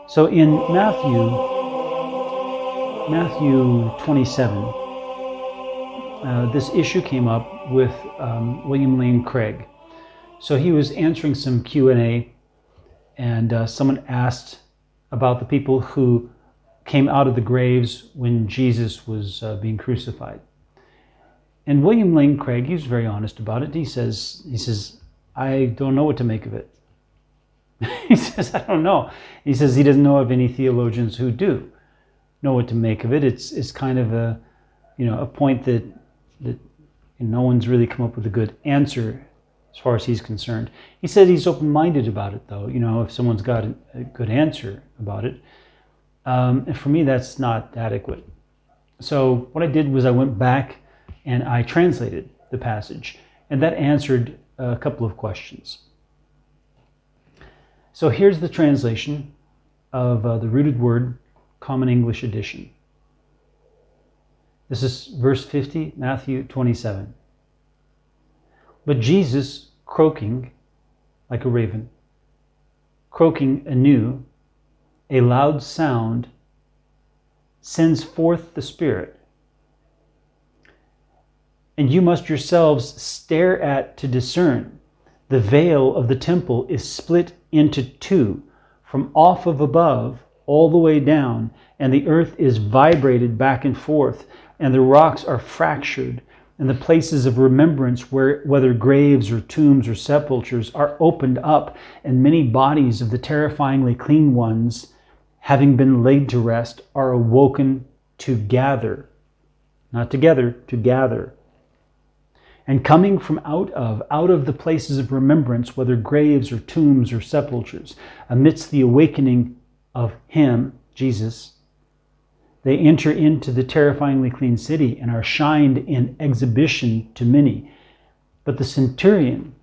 So in Matthew 27, this issue came up with William Lane Craig. So he was answering some Q&A, and someone asked about the people who came out of the graves when Jesus was being crucified. And William Lane Craig, he was very honest about it. He says, I don't know what to make of it. He says, I don't know. He says he doesn't know of any theologians who do know what to make of it. It's kind of a point that no one's really come up with a good answer as far as he's concerned. He said he's open-minded about it, though. If someone's got a good answer about it. And for me, that's not adequate. So what I did was I went back and I translated the passage, and that answered a couple of questions. So here's the translation of the Rooted Word, Common English Edition. This is verse 50, Matthew 27. But Jesus, croaking like a raven, croaking anew, a loud sound, sends forth the Spirit. And you must yourselves stare at to discern. The veil of the temple is split into two, from off of above all the way down, and the earth is vibrated back and forth, and the rocks are fractured, and the places of remembrance, whether graves or tombs or sepulchers, are opened up, and many bodies of the terrifyingly clean ones, having been laid to rest, are awoken to gather. Not together, to gather. And coming from out of the places of remembrance, whether graves or tombs or sepulchers, amidst the awakening of him, Jesus, they enter into the terrifyingly clean city and are shined in exhibition to many. But the centurion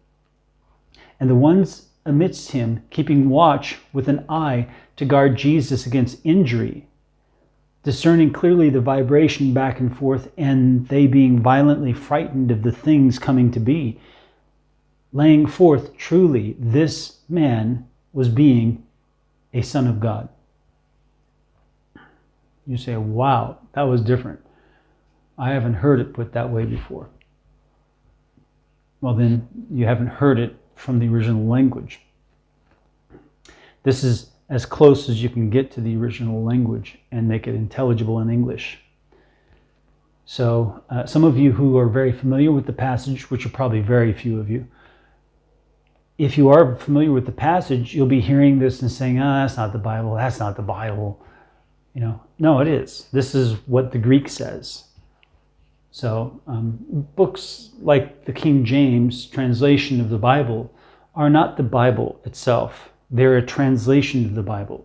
and the ones amidst him, keeping watch with an eye to guard Jesus against injury, discerning clearly the vibration back and forth, and they being violently frightened of the things coming to be, laying forth truly this man was being a son of God. You say, wow, that was different. I haven't heard it put that way before. Well, then you haven't heard it from the original language. This is as close as you can get to the original language and make it intelligible in English. So some of you who are very familiar with the passage, which are probably very few of you, if you are familiar with the passage, you'll be hearing this and saying, that's not the Bible, that's not the Bible. No, it is. This is what the Greek says. So books like the King James translation of the Bible are not the Bible itself. They're a translation of the Bible.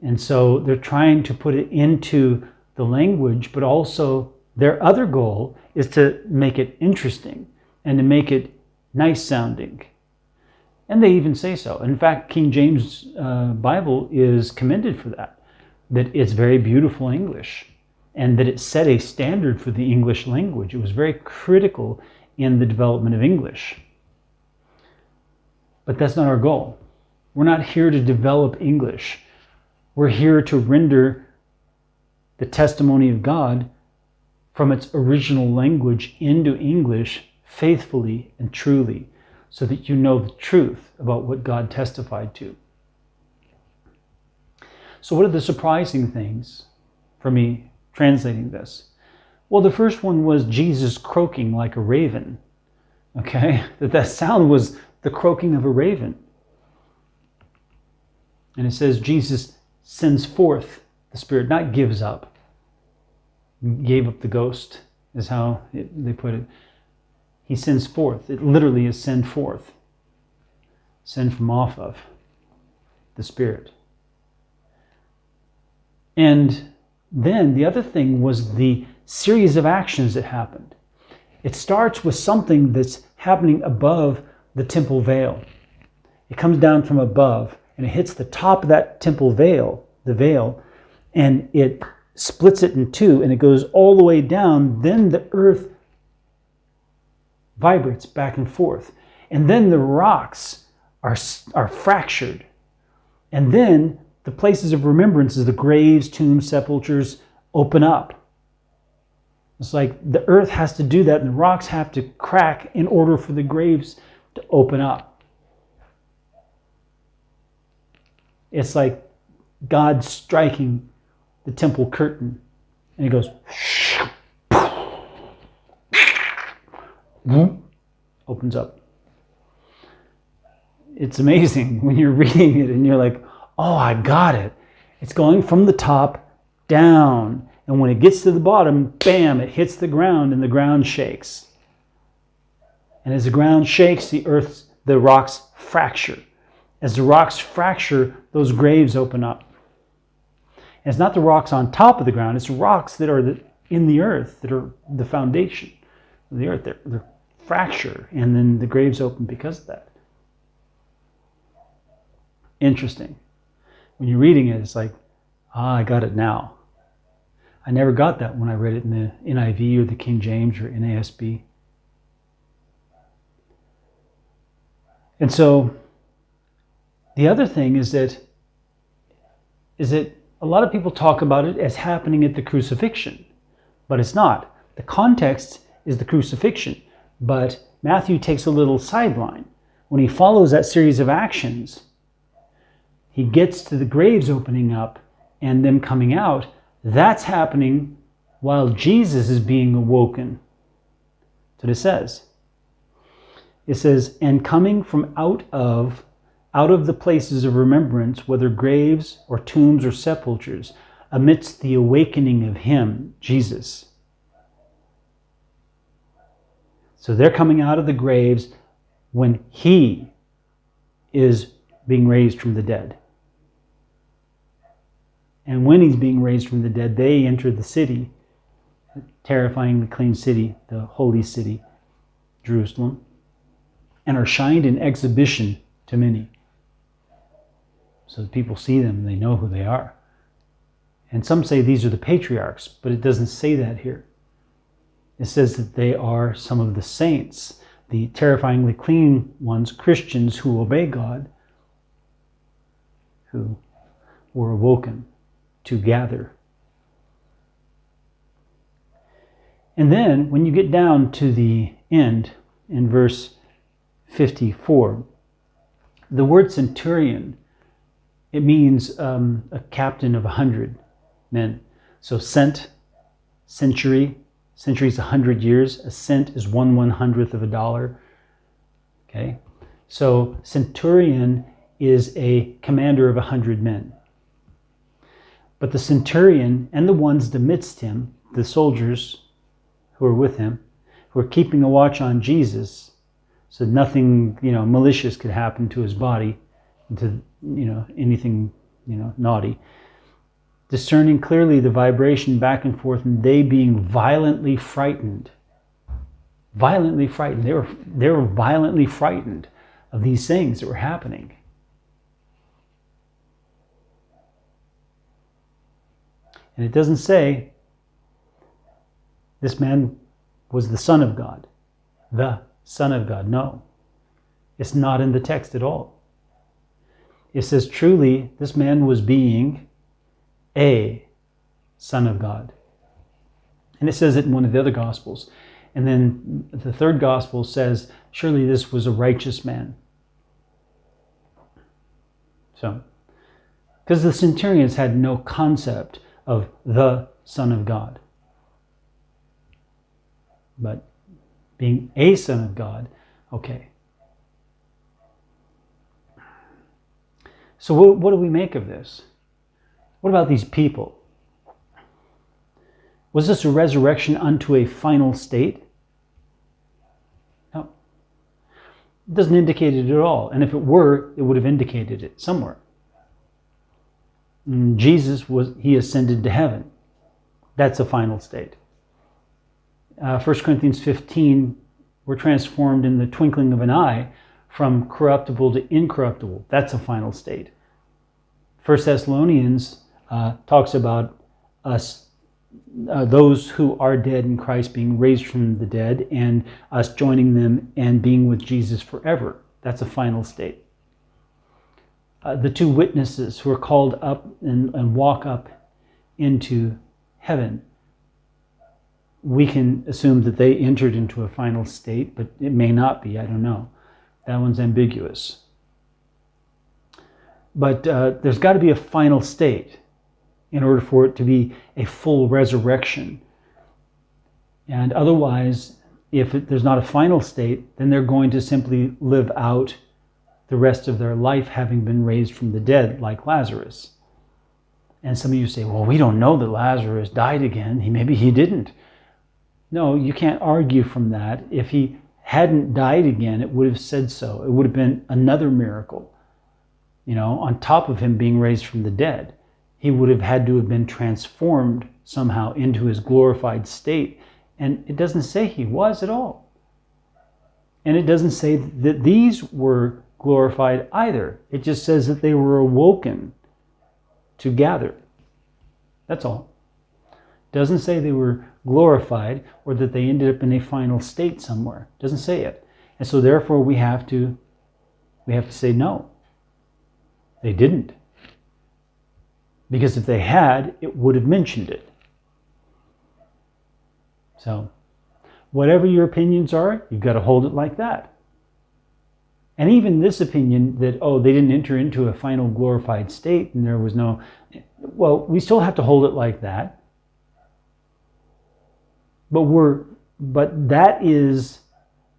And so they're trying to put it into the language, but also their other goal is to make it interesting and to make it nice sounding. And they even say so. In fact, King James Bible is commended for that it's very beautiful English and that it set a standard for the English language. It was very critical in the development of English. But that's not our goal. We're not here to develop English. We're here to render the testimony of God from its original language into English faithfully and truly, so that you know the truth about what God testified to. So what are the surprising things for me translating this? Well, the first one was Jesus croaking like a raven. Okay? That sound was the croaking of a raven. And it says Jesus sends forth the Spirit, not gives up. Gave up the ghost is how they put it. He sends forth. It literally is send forth. Send from off of the Spirit. And then the other thing was the series of actions that happened. It starts with something that's happening above the temple veil. It comes down from above and it hits the top of that temple veil, the veil, and it splits it in two and it goes all the way down. Then the earth vibrates back and forth. And then the rocks are fractured. And then the places of remembrance, is the graves, tombs, sepulchers, open up. It's like the earth has to do that, and the rocks have to crack in order for the graves to open up. It's like God striking the temple curtain, and he goes, opens up. It's amazing when you're reading it and you're like, oh, I got it. It's going from the top down. And when it gets to the bottom, bam, it hits the ground and the ground shakes. And as the ground shakes, the rocks fracture. As the rocks fracture, those graves open up. And it's not the rocks on top of the ground, it's rocks that are in the earth, that are the foundation of the earth. They're fracture, and then the graves open because of that. Interesting. When you're reading it, it's like, I got it now. I never got that when I read it in the NIV or the King James or NASB. And so the other thing is that a lot of people talk about it as happening at the crucifixion, but it's not. The context is the crucifixion, but Matthew takes a little sideline. When he follows that series of actions, he gets to the graves opening up and them coming out. That's happening while Jesus is being awoken. That's what it says. It says, and coming from out of the places of remembrance, whether graves or tombs or sepulchers, amidst the awakening of him, Jesus. So they're coming out of the graves when he is being raised from the dead. And when he's being raised from the dead, they enter the city, the terrifyingly clean city, the holy city, Jerusalem, and are shined in exhibition to many. So that people see them and they know who they are. And some say these are the patriarchs, but it doesn't say that here. It says that they are some of the saints, the terrifyingly clean ones, Christians who obey God, who were awoken to gather. And then when you get down to the end in verse 54, the word centurion, it means a captain of 100 men. So century is 100 years. A cent is 1/100th of a dollar. Okay, so centurion is a commander of 100 men. But the centurion and the ones amidst him, the soldiers who are with him, who are keeping a watch on Jesus, so nothing, malicious could happen to his body, to, anything, naughty. Discerning clearly the vibration back and forth, and they being violently frightened. Violently frightened. They were violently frightened of these things that were happening. And it doesn't say this man was the Son of God. The Son of God. No. It's not in the text at all. It says truly this man was being a Son of God. And it says it in one of the other Gospels. And then the third Gospel says, surely this was a righteous man. So, because the centurions had no concept of the Son of God. But being a Son of God, okay. So what do we make of this? What about these people? Was this a resurrection unto a final state? No. It doesn't indicate it at all. And if it were, it would have indicated it somewhere. Jesus he ascended to heaven. That's a final state. 1 Corinthians 15, we're transformed in the twinkling of an eye from corruptible to incorruptible. That's a final state. 1 Thessalonians talks about us, those who are dead in Christ being raised from the dead, and us joining them and being with Jesus forever. That's a final state. the two witnesses who are called up and walk up into heaven, we can assume that they entered into a final state, but it may not be. I don't know. That one's ambiguous. But there's got to be a final state in order for it to be a full resurrection. And otherwise, if there's not a final state, then they're going to simply live out the rest of their life having been raised from the dead, like Lazarus. And some of you say, well, we don't know that Lazarus died again. Maybe he didn't. No, you can't argue from that. If he hadn't died again, it would have said so. It would have been another miracle. On top of him being raised from the dead, he would have had to have been transformed somehow into his glorified state. And it doesn't say he was at all. And it doesn't say that these were glorified either. It just says that they were awoken to gather. That's all. It doesn't say they were glorified or that they ended up in a final state somewhere. It doesn't say it. And so therefore we have to say no. They didn't. Because if they had, it would have mentioned it. So, whatever your opinions are, you've got to hold it like that. And even this opinion that, they didn't enter into a final glorified state and there was no... Well, we still have to hold it like that. But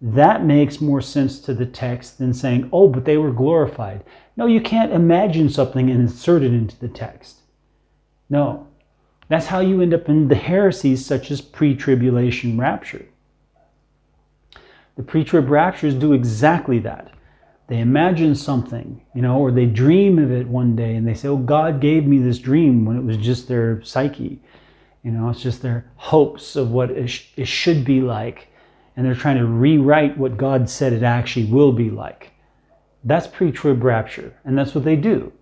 that makes more sense to the text than saying, but they were glorified. No, you can't imagine something and insert it into the text. No. That's how you end up in the heresies such as pre-tribulation rapture. The pre-trib raptures do exactly that. They imagine something, or they dream of it one day and they say, God gave me this dream, when it was just their psyche. It's just their hopes of what it should be like. And they're trying to rewrite what God said it actually will be like. That's pre-trib rapture, and that's what they do.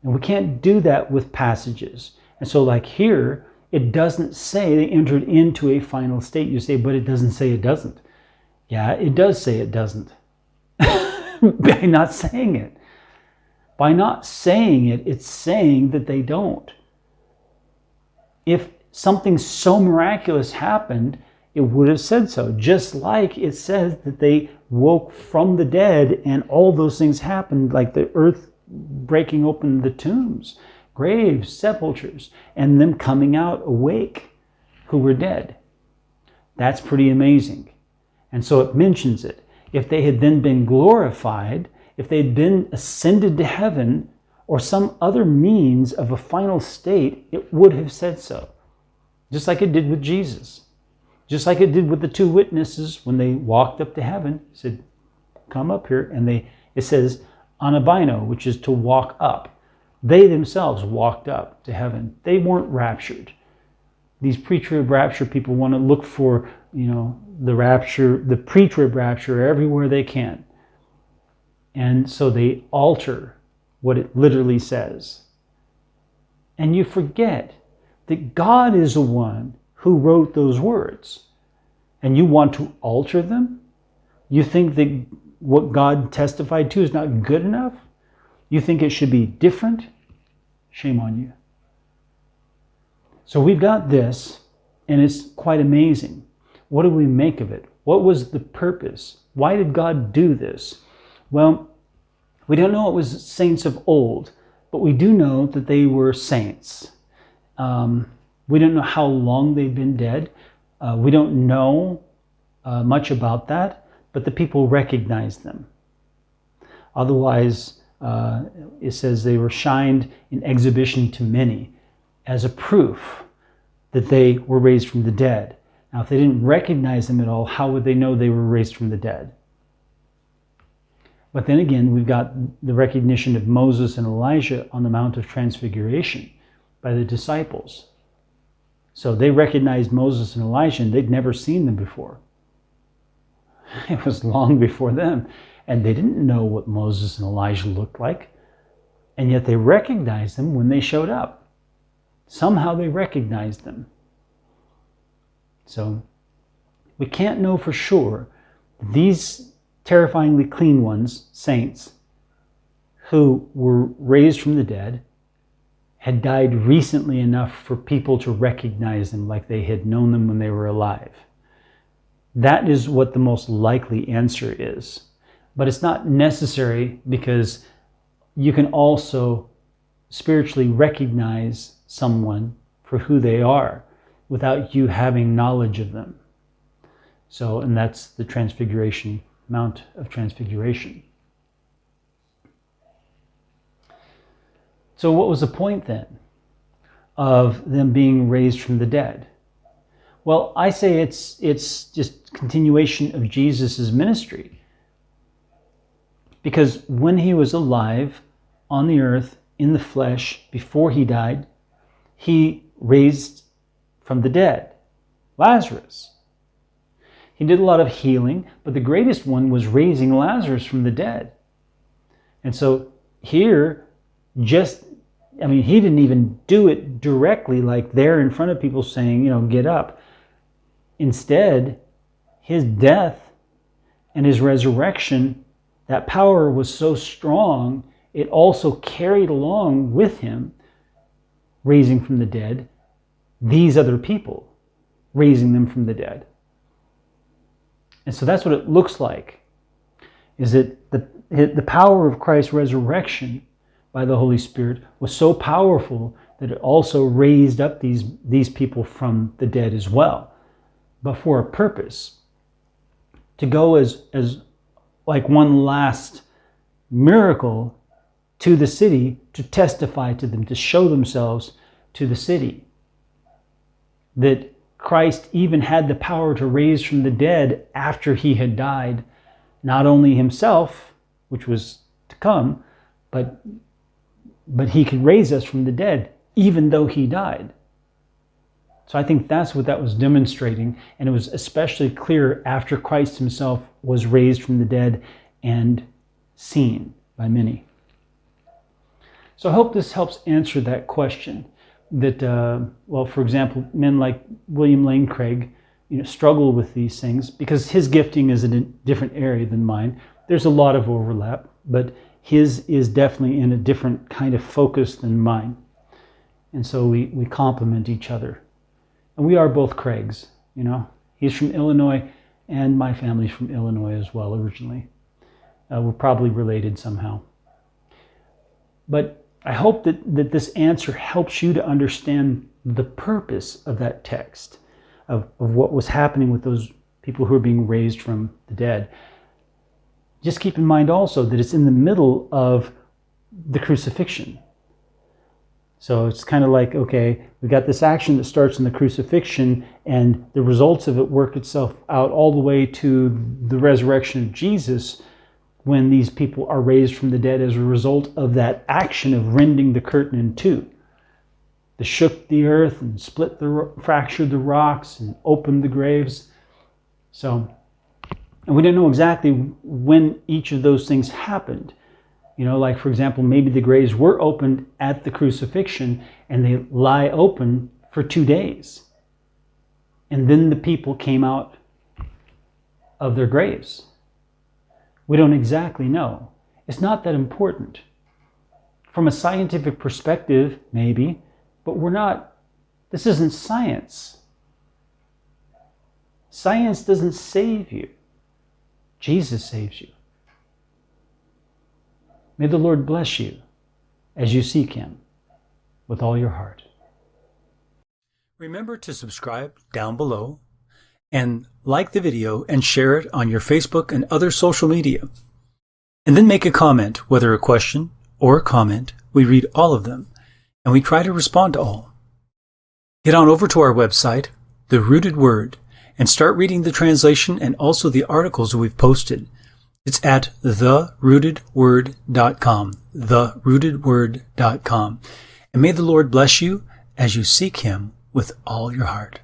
And we can't do that with passages. And so like here, it doesn't say they entered into a final state. You say, but it doesn't say it doesn't. Yeah, it does say it doesn't. By not saying it. By not saying it, it's saying that they don't. If something so miraculous happened, it would have said so. Just like it says that they woke from the dead and all those things happened, like the earth breaking open the tombs, graves, sepulchers, and them coming out awake who were dead. That's pretty amazing. And so it mentions it. If they had then been glorified, if they had been ascended to heaven, or some other means of a final state, it would have said so. Just like it did with Jesus. Just like it did with the two witnesses when they walked up to heaven. It said, come up here. And it says, anabino, which is to walk up. They themselves walked up to heaven. They weren't raptured. These pre-trib rapture people want to look for, the rapture, the pre-trib rapture everywhere they can. And so they alter what it literally says. And you forget that God is the one who wrote those words. And you want to alter them? You think that what God testified to is not good enough? You think it should be different? Shame on you. So we've got this, and it's quite amazing. What do we make of it? What was the purpose? Why did God do this? Well, we don't know it was saints of old, but we do know that they were saints. We don't know how long they've been dead. We don't know much about that, but the people recognized them. Otherwise, it says they were shined in exhibition to many as a proof that they were raised from the dead. Now, if they didn't recognize them at all, how would they know they were raised from the dead? But then again, we've got the recognition of Moses and Elijah on the Mount of Transfiguration by the disciples. So they recognized Moses and Elijah, and they'd never seen them before. It was long before them. And they didn't know what Moses and Elijah looked like. And yet they recognized them when they showed up. Somehow they recognized them. So we can't know for sure these terrifyingly clean ones, saints, who were raised from the dead had died recently enough for people to recognize them like they had known them when they were alive. That is what the most likely answer is. But it's not necessary, because you can also spiritually recognize someone for who they are without you having knowledge of them. So, and that's the Transfiguration, Mount of Transfiguration. So what was the point then of them being raised from the dead? Well, I say it's just continuation of Jesus' ministry. Because when he was alive on the earth, in the flesh, before he died, he raised from the dead Lazarus. He did a lot of healing, but the greatest one was raising Lazarus from the dead. And so here, he didn't even do it directly, like there in front of people saying, get up. Instead, his death and his resurrection, that power was so strong, it also carried along with him, raising from the dead, these other people, raising them from the dead. And so that's what it looks like, is that the power of Christ's resurrection by the Holy Spirit was so powerful that it also raised up these people from the dead as well, but for a purpose, to go as like one last miracle to the city, to testify to them, to show themselves to the city, that Christ even had the power to raise from the dead after he had died, not only himself, which was to come, but he could raise us from the dead, even though he died. So I think that's what that was demonstrating, and it was especially clear after Christ himself was raised from the dead and seen by many. So I hope this helps answer that question. That, for example, men like William Lane Craig, struggle with these things because his gifting is in a different area than mine. There's a lot of overlap, but his is definitely in a different kind of focus than mine. And so we complement each other. And we are both Craigs, He's from Illinois, and my family's from Illinois as well originally. We're probably related somehow. But I hope that this answer helps you to understand the purpose of that text, of what was happening with those people who are being raised from the dead. Just keep in mind also that it's in the middle of the crucifixion. So it's kind of like, okay, we got this action that starts in the crucifixion, and the results of it work itself out all the way to the resurrection of Jesus, when these people are raised from the dead as a result of that action of rending the curtain in two. They shook the earth and fractured the rocks and opened the graves. So, and we don't know exactly when each of those things happened. Like, for example, maybe the graves were opened at the crucifixion and they lie open for 2 days. And then the people came out of their graves. We don't exactly know. It's not that important. From a scientific perspective, maybe, but this isn't science. Science doesn't save you. Jesus saves you. May the Lord bless you as you seek him with all your heart. Remember to subscribe down below and like the video and share it on your Facebook and other social media. And then make a comment, whether a question or a comment. We read all of them, and we try to respond to all. Get on over to our website, The Rooted Word, and start reading the translation and also the articles we've posted. It's at therootedword.com, therootedword.com. And may the Lord bless you as you seek him with all your heart.